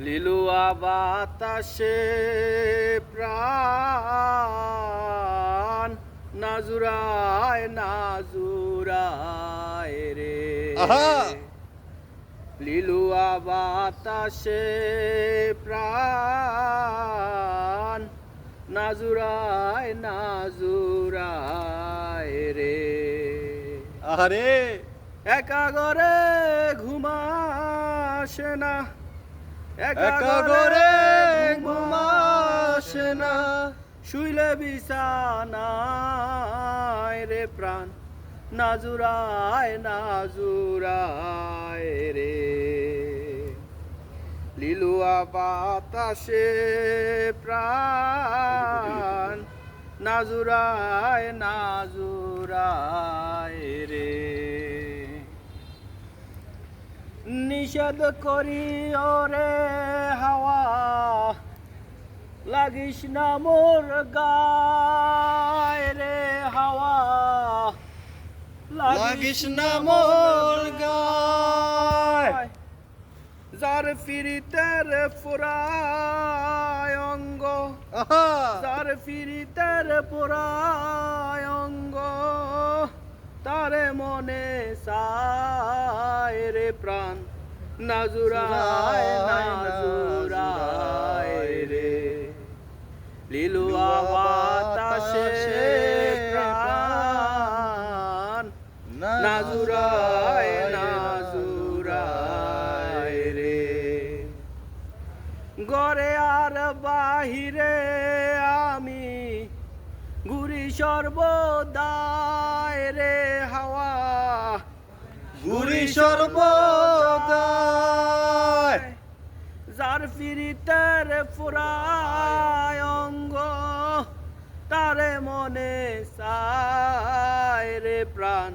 লিলুয়া বাতাসে প্রাণ নাজুরায় নাজুরায় রে আহা লিলুয়া বাতাসে প্রাণ নাজুরায় নাজুরায় রে আহারে একা ঘরে ঘুমাসে না একা ঘরে ঘুমাসে না শুইলে বিছানায় রে প্রাণ নাজুরায় নাজুরায় রে লিলুয়া বাতাসে প্রাণ নাজুরায় নাজুরায় রে নিষেধ করি ওরে হাওয়া লাগিস না মোর গায় রে হাওয়া লাগিস না মোর গায় যার ফিরিতের পুরায় অঙ্গ আহা যার ফিরিতের পুরায় অঙ্গ তারে মনে চায় রে প্রাণ নাজুরায় নাজুরায় রে লিলুয়া বাতাসে প্রাণ নাজুরায় নাজুরায় রে ঘরে আর বাহিরে আমি ঘুরি সর্বদায় রে হাওয়া গুরি সর্বদায় যার ফিরিতের ফুরায় অঙ্গ তারে মনে চায় রে প্রাণ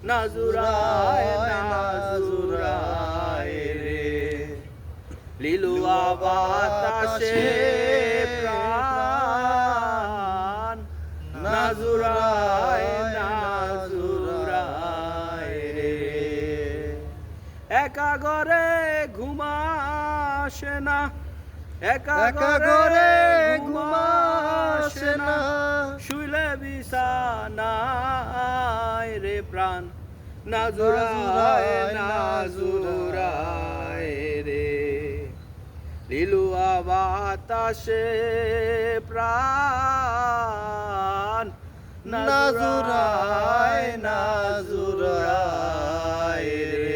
নাজুরায় নাজুরায় রে লিলুয়া বাতাসে প্রাণ নাজুরায় নাজুরায় রে একা ঘরে ঘুমাসে না একা ঘরে ঘুমাসে না শুইলে বিছানায় রে প্রাণ নাজুরায় নাজুরায় রে লিলুয়া বাতাসে প্রাণ নাজুরায় নাজুরায় রে